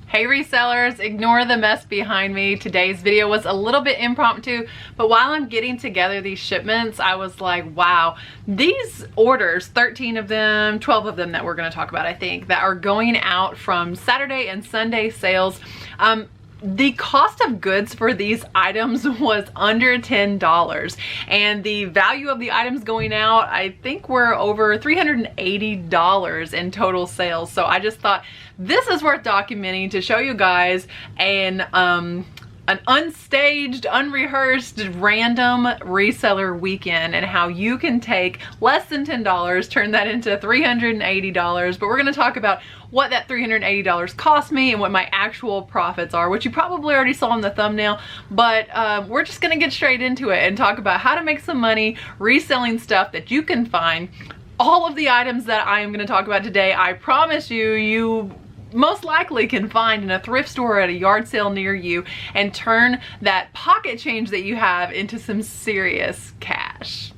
Hey resellers, ignore the mess behind me. Today's video was a little bit impromptu, but while I'm getting together these shipments, I was like, wow, these orders, 13 of them, 12 of them that we're gonna talk about, I think, that are going out from Saturday and Sunday sales. The cost of goods for these items was under $10, and the value of the items going out, I think, were over $380 in total sales. So I just thought this is worth documenting to show you guys an unstaged, unrehearsed, random reseller weekend and how you can take less than $10, turn that into $380. But we're going to talk about what that $380 cost me and what my actual profits are, which you probably already saw in the thumbnail. But we're just going to get straight into it and talk about how to make some money reselling stuff that you can find. All of the items that I am going to talk about today, I promise you, you most likely can find in a thrift store or at a yard sale near you and turn that pocket change that you have into some serious cash.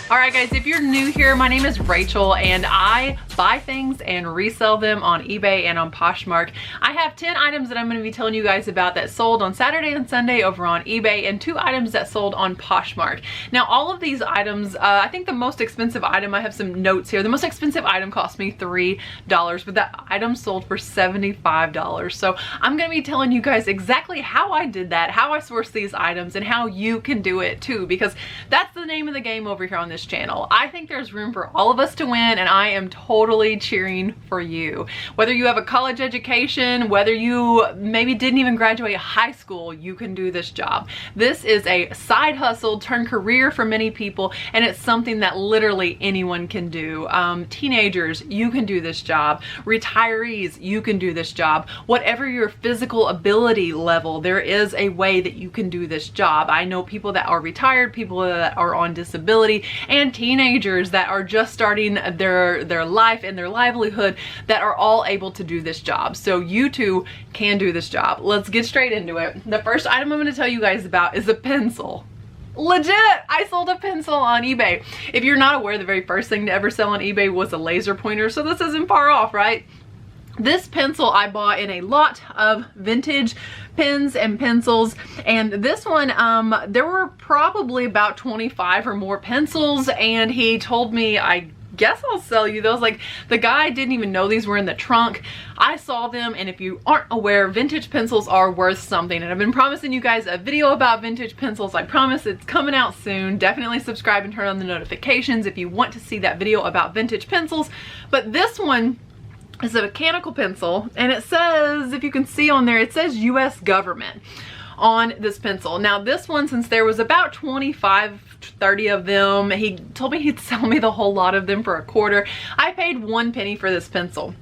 Alright guys, if you're new here, my name is Rachel and I buy things and resell them on eBay and on Poshmark. I have 10 items that I'm going to be telling you guys about that sold on Saturday and Sunday over on eBay, and 2 items that sold on Poshmark. Now all of these items, I think the most expensive item, I have some notes here, the most expensive item cost me $3, but that item sold for $75. So I'm going to be telling you guys exactly how I did that, how I sourced these items, and how you can do it too, because that's the name of the game over here on this channel. I think there's room for all of us to win, and I am totally cheering for you. Whether you have a college education, whether you maybe didn't even graduate high school, you can do this job. This is a side hustle turned career for many people, and it's something that literally anyone can do. Teenagers, you can do this job. Retirees, you can do this job. Whatever your physical ability level, there is a way that you can do this job. I know people that are retired, people that are on disability, and teenagers that are just starting their life and their livelihood that are all able to do this job. So you too can do this job. Let's get straight into it. The first item I'm going to tell you guys about is a pencil. Legit, I sold a pencil on eBay. If you're not aware, the very first thing to ever sell on eBay was a laser pointer, so this isn't far off, right? This pencil I bought in a lot of vintage pens and pencils, and this one, there were probably about 25 or more pencils, and he told me, I guess I'll sell you those. Like, the guy didn't even know these were in the trunk. I saw them, and if you aren't aware, vintage pencils are worth something, and I've been promising you guys a video about vintage pencils. I promise it's coming out soon. Definitely subscribe and turn on the notifications if you want to see that video about vintage pencils. But this one is a mechanical pencil, and it says, if you can see on there, it says US government on this pencil. Now this one, since there was about 25, 30 of them, he told me he'd sell me the whole lot of them for $0.25. I paid 1 penny for this pencil.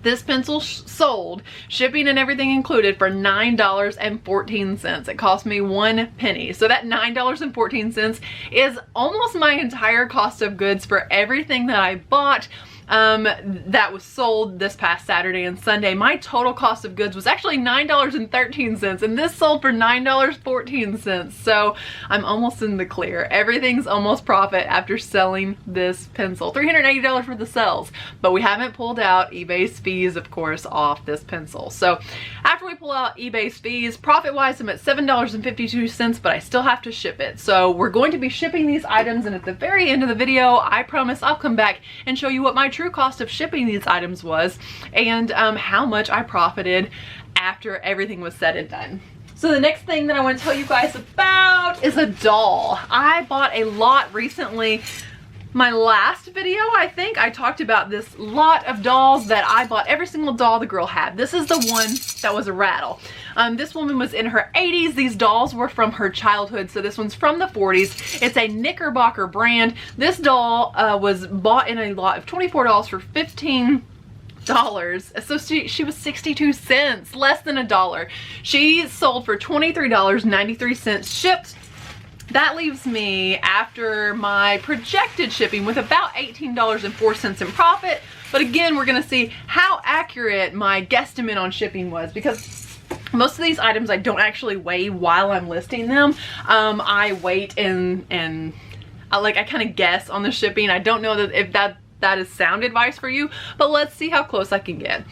This pencil sold, shipping and everything included, for $9.14. It cost me 1 penny. So that $9.14 is almost my entire cost of goods for everything that I bought that was sold this past Saturday and Sunday. My total cost of goods was actually $9.13, and this sold for $9.14. So I'm almost in the clear. Everything's almost profit after selling this pencil. $380 for the sales, but we haven't pulled out eBay's fees, of course, off this pencil. So after we pull out eBay's fees, profit-wise, I'm at $7.52, but I still have to ship it. So we're going to be shipping these items, and at the very end of the video, I promise I'll come back and show you what my true cost of shipping these items was, and how much I profited after everything was said and done. So the next thing that I want to tell you guys about is a doll. I bought a lot recently. My last video, I think, I talked about this lot of dolls that I bought. Every single doll the girl had. This is the one that was a rattle. This woman was in her 80s. These dolls were from her childhood, so this one's from the 40s. It's a Knickerbocker brand. This doll was bought in a lot of $24 for $15. So she was 62 cents, less than $1. She sold for $23.93 shipped. That leaves me, after my projected shipping, with about $18.04 in profit. But again, we're gonna see how accurate my guesstimate on shipping was, because most of these items I don't actually weigh while I'm listing them. I wait and I kind of guess on the shipping. I don't know that if that is sound advice for you, but let's see how close I can get.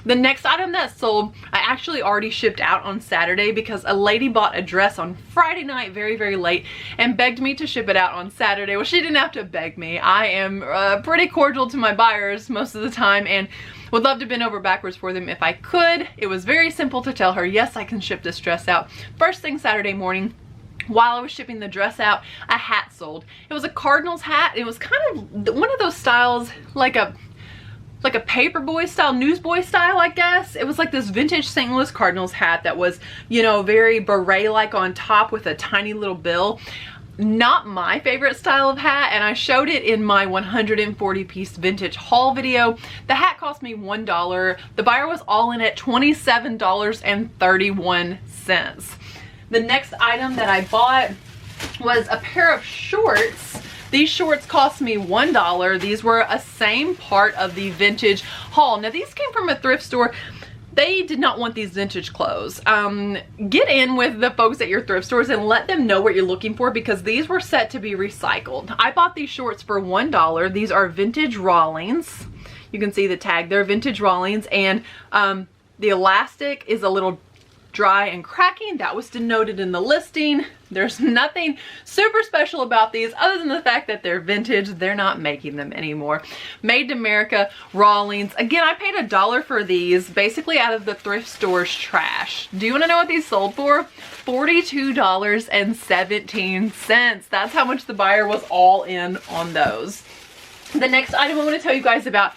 The next item that sold, I actually already shipped out on Saturday because a lady bought a dress on Friday night very, very late and begged me to ship it out on Saturday. Well, she didn't have to beg me. I am pretty cordial to my buyers most of the time and would love to bend over backwards for them if I could. It was very simple to tell her, yes, I can ship this dress out. First thing Saturday morning, while I was shipping the dress out, a hat sold. It was a Cardinals hat. It was kind of one of those styles, like a paperboy style, newsboy style, I guess. It was like this vintage St. Louis Cardinals hat that was, you know, very beret-like on top with a tiny little bill. Not my favorite style of hat, and I showed it in my 140 piece vintage haul video. The hat cost me $1. The buyer was all in at $27.31. The next item that I bought was a pair of shorts. These shorts cost me $1. These were a same part of the vintage haul. Now these came from a thrift store. They did not want these vintage clothes. Get in with the folks at your thrift stores and let them know what you're looking for because these were set to be recycled. I bought these shorts for $1. These are vintage Rawlings. You can see the tag. They're vintage Rawlings, and the elastic is a little dry and cracking. That was denoted in the listing. There's nothing super special about these other than the fact that they're vintage. They're not making them anymore. Made in America, Rawlings. Again, I paid $1 for these, basically out of the thrift store's trash. Do you want to know what these sold for? $42.17. That's how much the buyer was all in on those. The next item I want to tell you guys about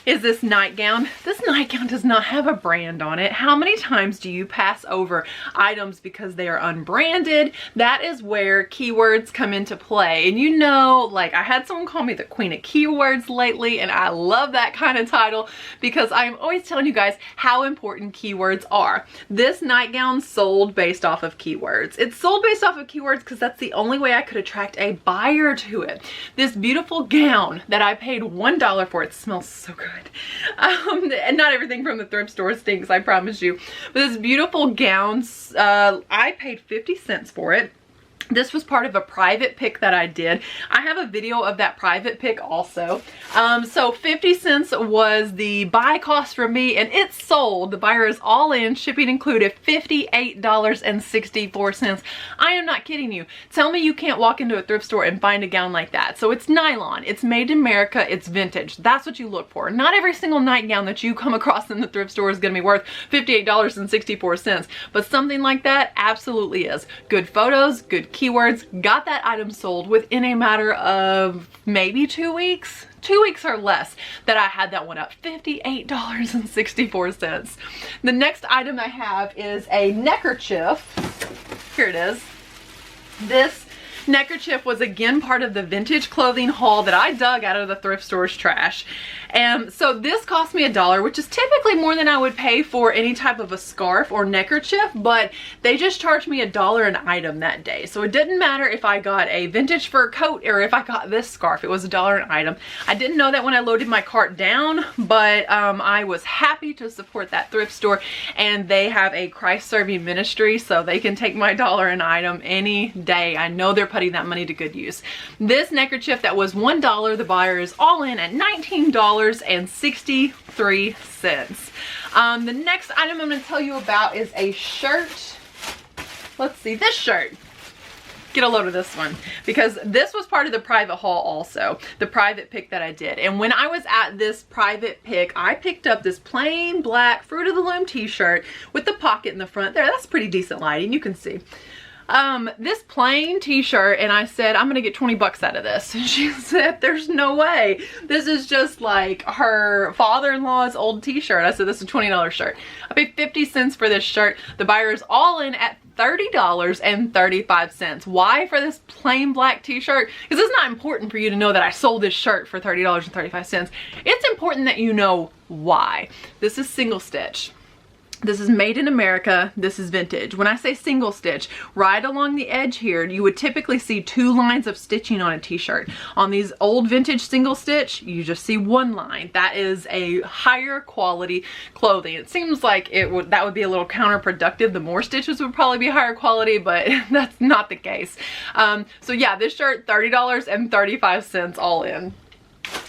is this nightgown. This nightgown does not have a brand on it. How many times do you pass over items because they are unbranded? That is where keywords come into play. And you know, like I had someone call me the queen of keywords lately, and I love that kind of title because I'm always telling you guys how important keywords are. This nightgown sold based off of keywords. It's sold based off of keywords because that's the only way I could attract a buyer to it. This beautiful gown that I paid $1 for, it smells so good. And not everything from the thrift store stinks, I promise you. But this beautiful gown, I paid 50 cents for it. This was part of a private pick that I did. I have a video of that private pick also. So 50 cents was the buy cost for me, and it sold. The buyer is all in, shipping included, $58.64. I am not kidding you. Tell me you can't walk into a thrift store and find a gown like that. So it's nylon, it's made in America, it's vintage. That's what you look for. Not every single nightgown that you come across in the thrift store is gonna be worth $58.64, but something like that absolutely is. Good photos, good keywords, got that item sold within a matter of maybe 2 weeks. 2 weeks or less that I had that one up. $58.64. The next item I have is a neckerchief. Here it is. This neckerchief was again part of the vintage clothing haul that I dug out of the thrift store's trash. And so this cost me $1, which is typically more than I would pay for any type of a scarf or neckerchief, but they just charged me $1 an item that day. So it didn't matter if I got a vintage fur coat or if I got this scarf. It was $1 an item. I didn't know that when I loaded my cart down, but I was happy to support that thrift store, and they have a Christ serving ministry, so they can take my $1 an item any day. I know they're putting that money to good use. This neckerchief that was $1, the buyer is all in at $19.63. The next item I'm going to tell you about is a shirt. Let's see, this shirt. Get a load of this one because this was part of the private haul also, the private pick that I did. And when I was at this private pick, I picked up this plain black Fruit of the Loom t-shirt with the pocket in the front there. That's pretty decent lighting, you can see. This plain t-shirt, and I said, I'm gonna get 20 bucks out of this. And she said, there's no way. This is just like her father-in-law's old t-shirt. I said, this is a $20 shirt. I paid 50 cents for this shirt. The buyer is all in at $30.35. Why for this plain black t-shirt? Because it's not important for you to know that I sold this shirt for $30.35. It's important that you know why. This is single stitch. This is made in America. This is vintage. When I say single stitch, right along the edge here, you would typically see 2 lines of stitching on a t-shirt. On these old vintage single stitch, you just see 1 line. That is a higher quality clothing. It seems like that would be a little counterproductive. The more stitches would probably be higher quality, but that's not the case. So yeah, this shirt, $30.35 all in.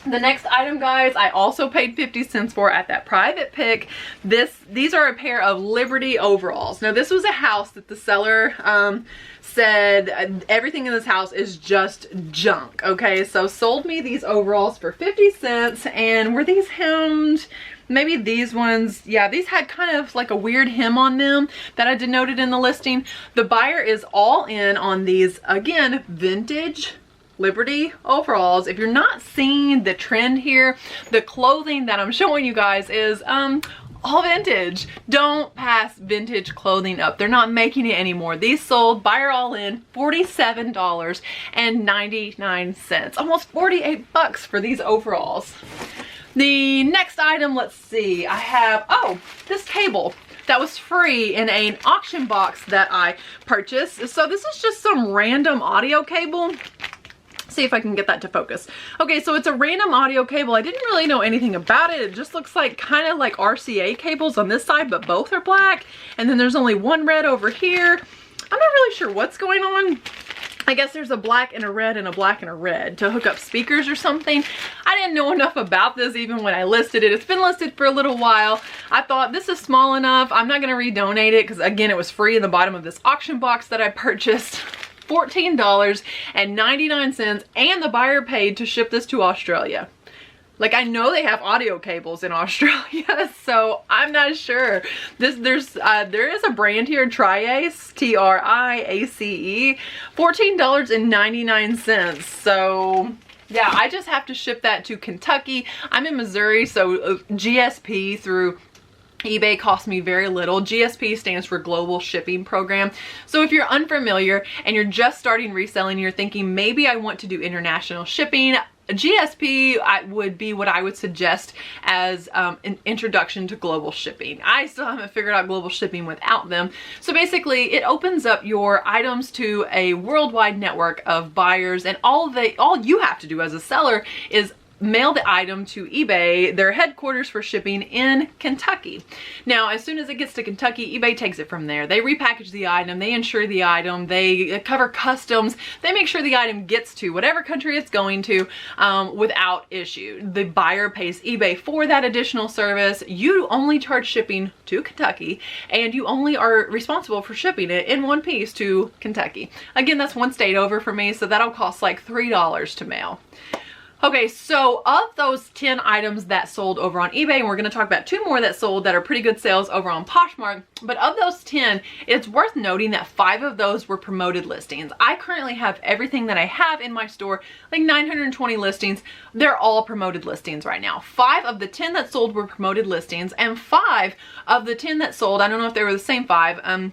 The next item, guys, I also paid 50 cents for at that private pick. These are a pair of Liberty overalls. Now, this was a house that the seller said everything in this house is just junk. Okay, so sold me these overalls for 50 cents. And were these hemmed? Maybe these ones, yeah, these had kind of like a weird hem on them that I denoted in the listing. The buyer is all in on these, again, vintage Liberty overalls. If you're not seeing the trend here, the clothing that I'm showing you guys is all vintage. Don't pass vintage clothing up. They're not making it anymore. These sold, buyer all in, $47.99. Almost 48 bucks for these overalls. The next item, let's see, I have, oh, this cable that was free in an auction box that I purchased. So this is just some random audio cable. See if I can get that to focus. Okay, so it's a random audio cable. I didn't really know anything about it. It just looks like kind of like RCA cables on this side, but both are black. And then there's only one red over here. I'm not really sure what's going on. I guess there's a black and a red and a black and a red to hook up speakers or something. I didn't know enough about this even when I listed it. It's been listed for a little while. I thought this is small enough. I'm not gonna redonate it because again, it was free in the bottom of this auction box that I purchased. $14.99, and the buyer paid to ship this to Australia. Like, I know they have audio cables in Australia, so I'm not sure. There is a brand here, Triace, T-R-I-A-C-E, $14.99. So yeah, I just have to ship that to Kentucky. I'm in Missouri, so GSP through eBay cost me very little. GSP stands for Global Shipping Program. So if you're unfamiliar and you're just starting reselling, you're thinking maybe I want to do international shipping, GSP would be what I would suggest as an introduction to global shipping. I still haven't figured out global shipping without them. So basically it opens up your items to a worldwide network of buyers, and all you have to do as a seller is mail the item to eBay, their headquarters for shipping in Kentucky. Now, as soon as it gets to Kentucky, eBay takes it from there. They repackage the item, they insure the item, they cover customs, they make sure the item gets to whatever country it's going to without issue. The buyer pays eBay for that additional service. You only charge shipping to Kentucky, and you only are responsible for shipping it in one piece to Kentucky. Again, that's one state over for me, so that'll cost like $3 to mail. Okay, so of those 10 items that sold over on eBay, and we're going to talk about 2 more that sold that are pretty good sales over on Poshmark, but of those 10, it's worth noting that 5 of those were promoted listings. I currently have everything that I have in my store, like 920 listings. They're all promoted listings right now. 5 of the 10 that sold were promoted listings, and 5 of the 10 that sold, I don't know if they were the same 5,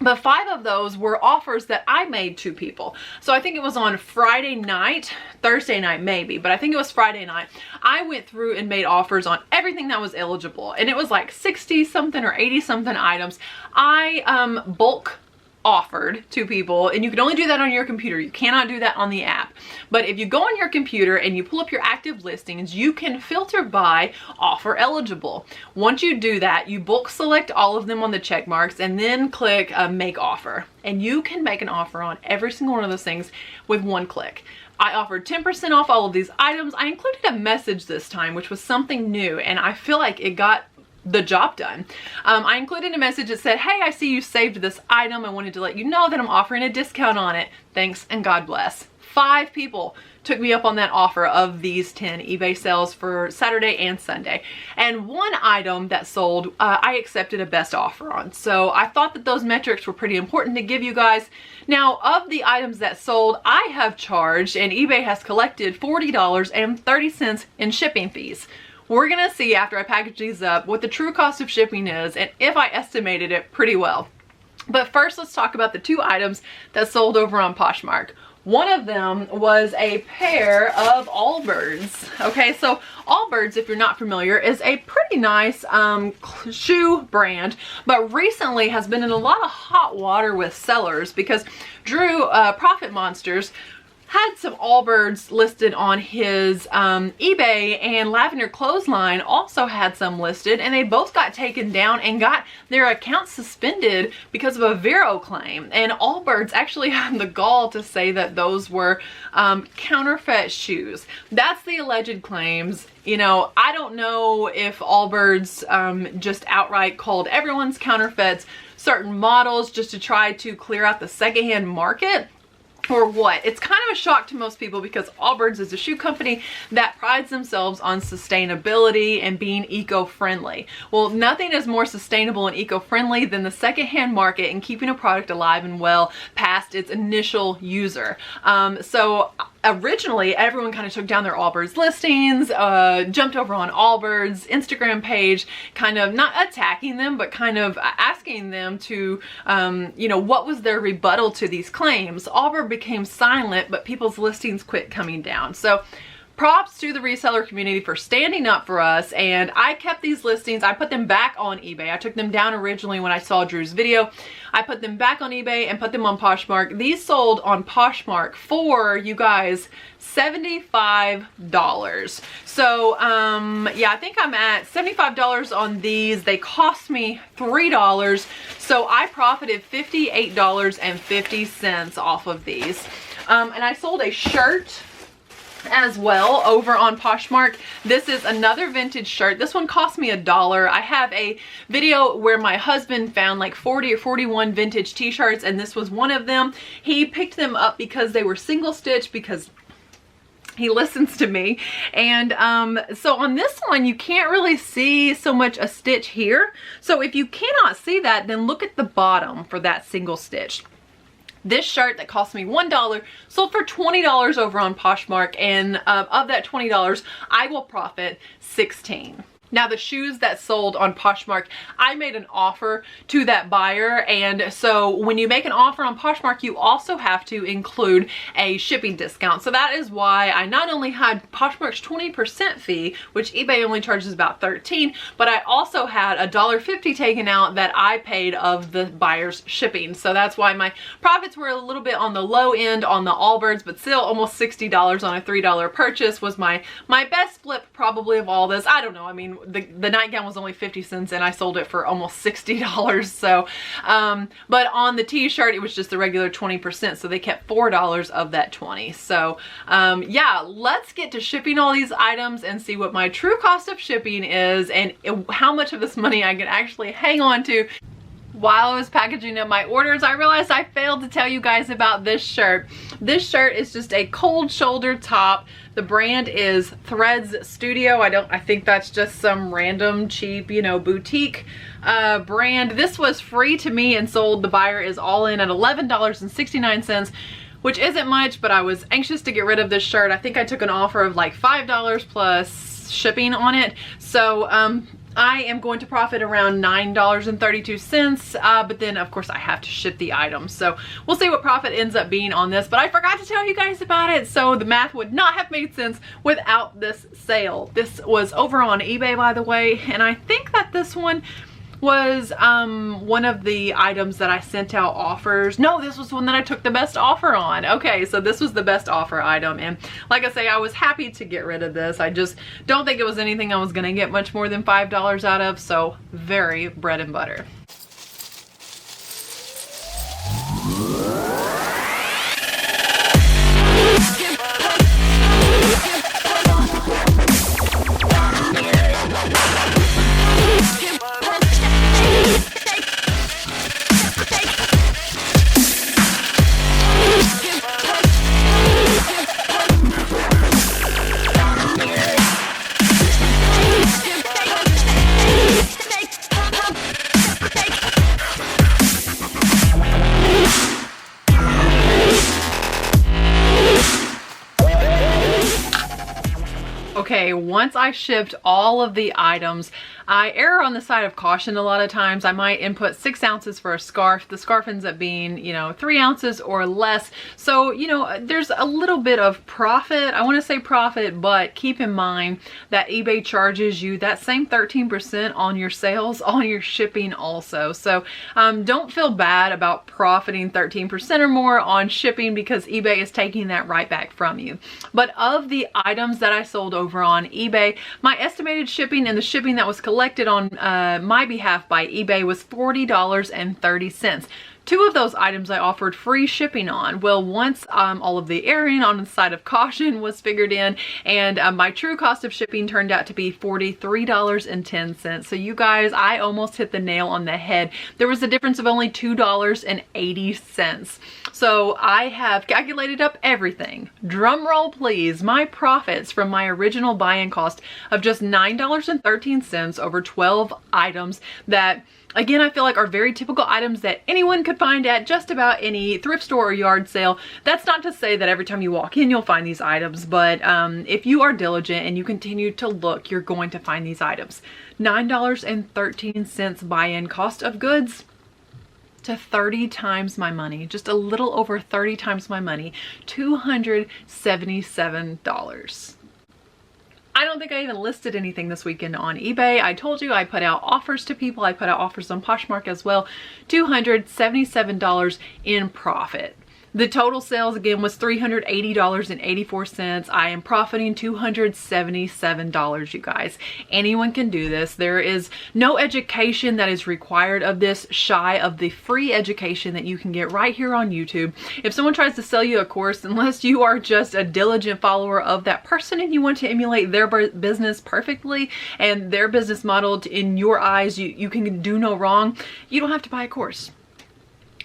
but 5 of those were offers that I made to people. So I think it was on Friday night, Thursday night maybe, but I think it was Friday night. I went through and made offers on everything that was eligible. And it was like 60 something or 80 something items. I bulk offered to people, and you can only do that on your computer. You cannot do that on the app. But if you go on your computer and you pull up your active listings, you can filter by offer eligible. Once you do that, you bulk select all of them on the check marks and then click make offer. And you can make an offer on every single one of those things with one click. I offered 10% off all of these items. I included a message this time, which was something new, and I feel like it got the job done. I included a message that said, hey, I see you saved this item. I wanted to let you know that I'm offering a discount on it. Thanks and God bless. 5 people took me up on that offer of these 10 eBay sales for Saturday and Sunday. And 1 item that sold, I accepted a best offer on. So I thought that those metrics were pretty important to give you guys. Now, of the items that sold, I have charged, and eBay has collected $40.30 in shipping fees. We're gonna see after I package these up what the true cost of shipping is and if I estimated it pretty well. But first, let's talk about the 2 items that sold over on Poshmark. One of them was a pair of Allbirds. Okay, so Allbirds, if you're not familiar, is a pretty nice shoe brand, but recently has been in a lot of hot water with sellers because Drew, Profit Monsters, had some Allbirds listed on his eBay, and Lavender Clothesline also had some listed, and they both got taken down and got their accounts suspended because of a Vero claim. And Allbirds actually had the gall to say that those were counterfeit shoes. That's the alleged claims. You know, I don't know if Allbirds just outright called everyone's counterfeits certain models just to try to clear out the secondhand market, or what. It's kind of a shock to most people because Allbirds is a shoe company that prides themselves on sustainability and being eco-friendly. Well, nothing is more sustainable and eco-friendly than the secondhand market and keeping a product alive and well past its initial user. So originally, everyone kind of took down their Allbirds listings, jumped over on Allbirds Instagram page, kind of not attacking them, but kind of asking them to, you know, what was their rebuttal to these claims. Allbirds became silent, but people's listings quit coming down. So props to the reseller community for standing up for us, and I kept these listings. I put them back on eBay. I took them down originally when I saw Drew's video. I put them back on eBay and put them on Poshmark. These sold on Poshmark for, you guys, $75. So yeah, I think I'm at $75 on these. They cost me $3, so I profited $58.50 off of these. And I sold a shirt as well over on Poshmark. This is another vintage shirt. This one cost me $1. I have a video where my husband found like 40 or 41 vintage t-shirts, and this was one of them. He picked them up because they were single stitch, because he listens to me. And so on this one, you can't really see so much a stitch here. So if you cannot see that, then look at the bottom for that single stitch. This shirt that cost me $1 sold for $20 over on Poshmark, and of that $20, I will profit $16. Now, the shoes that sold on Poshmark, I made an offer to that buyer, and so when you make an offer on Poshmark, you also have to include a shipping discount. So that is why I not only had Poshmark's 20% fee, which eBay only charges about $13, but I also had $1.50 taken out that I paid of the buyer's shipping. So that's why my profits were a little bit on the low end on the Allbirds, but still almost $60 on a $3 purchase was my best flip probably of all this. I don't know. I mean, the nightgown was only 50 cents and I sold it for almost $60. So, but on the t-shirt, it was just the regular 20%. So they kept $4 of that 20. So, yeah, let's get to shipping all these items and see what my true cost of shipping is and how much of this money I can actually hang on to. While I was packaging up my orders, I realized I failed to tell you guys about this shirt. This shirt is just a cold shoulder top. The brand is Threads Studio. I think that's just some random cheap, you know, boutique brand. This was free to me and sold. The buyer is all in at $11.69, which isn't much, but I was anxious to get rid of this shirt. I think I took an offer of like $5 plus shipping on it. So, I am going to profit around $9.32, but then of course I have to ship the item. So we'll see what profit ends up being on this, but I forgot to tell you guys about it. So the math would not have made sense without this sale. This was over on eBay, by the way, and I think that this one was one of the items that I sent out offers. No, this was one that I took the best offer on. Okay, so this was the best offer item, and like I say, I was happy to get rid of this. I just don't think it was anything I was gonna get much more than $5 out of, so very bread and butter. Okay, once I shipped all of the items, I err on the side of caution a lot of times. I might input 6 ounces for a scarf. The scarf ends up being, you know, 3 ounces or less. So, you know, there's a little bit of profit. I want to say profit, but keep in mind that eBay charges you that same 13% on your sales, on your shipping also. So don't feel bad about profiting 13% or more on shipping, because eBay is taking that right back from you. But of the items that I sold over on eBay, my estimated shipping and the shipping that was collected on my behalf by eBay was $40.30. 2 of those items I offered free shipping on. Well, once all of the erring on the side of caution was figured in, and my true cost of shipping turned out to be $43.10. So you guys, I almost hit the nail on the head. There was a difference of only $2.80. So I have calculated up everything. Drum roll please. My profits from my original buy-in cost of just $9.13 over 12 items that, again, I feel like are very typical items that anyone could find at just about any thrift store or yard sale. That's not to say that every time you walk in you'll find these items, but if you are diligent and you continue to look, you're going to find these items. $9.13 buy-in cost of goods to 30 times my money, just a little over 30 times my money, $277. I don't think I even listed anything this weekend on eBay. I told you I put out offers to people. I put out offers on Poshmark as well. $277 in profit. The total sales again was $380.84. I am profiting $277, you guys. Anyone can do this. There is no education that is required of this shy of the free education that you can get right here on YouTube. If someone tries to sell you a course, unless you are just a diligent follower of that person and you want to emulate their business perfectly and their business model in your eyes, you can do no wrong, you don't have to buy a course.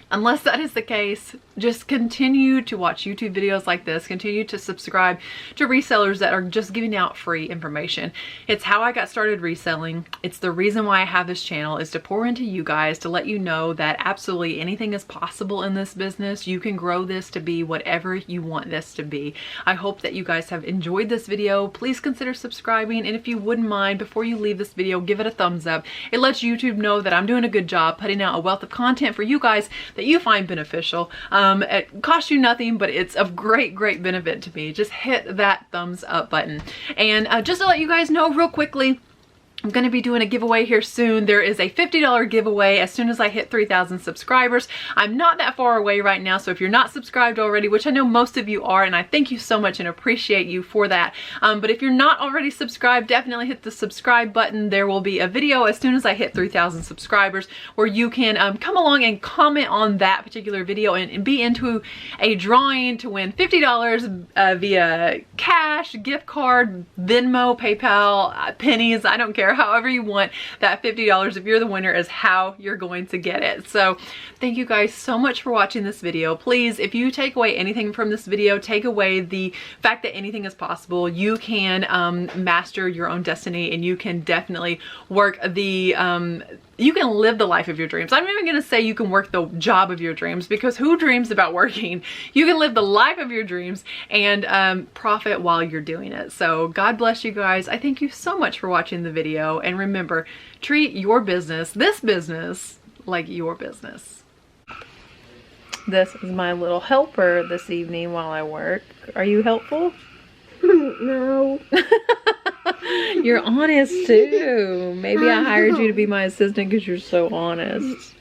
Unless that is the case, just continue to watch YouTube videos like this. Continue to subscribe to resellers that are just giving out free information. It's how I got started reselling. It's the reason why I have this channel, is to pour into you guys, to let you know that absolutely anything is possible in this business. You can grow this to be whatever you want this to be. I hope that you guys have enjoyed this video. Please consider subscribing, and if you wouldn't mind, before you leave this video, give it a thumbs up. It lets YouTube know that I'm doing a good job putting out a wealth of content for you guys that you find beneficial. It costs you nothing, but it's of great benefit to me. Just hit that thumbs up button. And just to let you guys know real quickly, I'm going to be doing a giveaway here soon. There is a $50 giveaway as soon as I hit 3,000 subscribers. I'm not that far away right now, so if you're not subscribed already, which I know most of you are, and I thank you so much and appreciate you for that. But if you're not already subscribed, definitely hit the subscribe button. There will be a video as soon as I hit 3,000 subscribers where you can come along and comment on that particular video and be into a drawing to win $50 via cash, gift card, Venmo, PayPal, pennies, I don't care. However you want that $50, if you're the winner, is how you're going to get it. So thank you guys so much for watching this video. Please, if you take away anything from this video, take away the fact that anything is possible. You can master your own destiny, and you can definitely work the you can live the life of your dreams. I'm not even going to say you can work the job of your dreams, because who dreams about working? You can live the life of your dreams and profit while you're doing it. So God bless you guys. I thank you so much for watching the video. And remember, treat your business, this business, like your business. This is my little helper this evening while I work. Are you helpful? No. You're honest too. Maybe I hired you to be my assistant because you're so honest.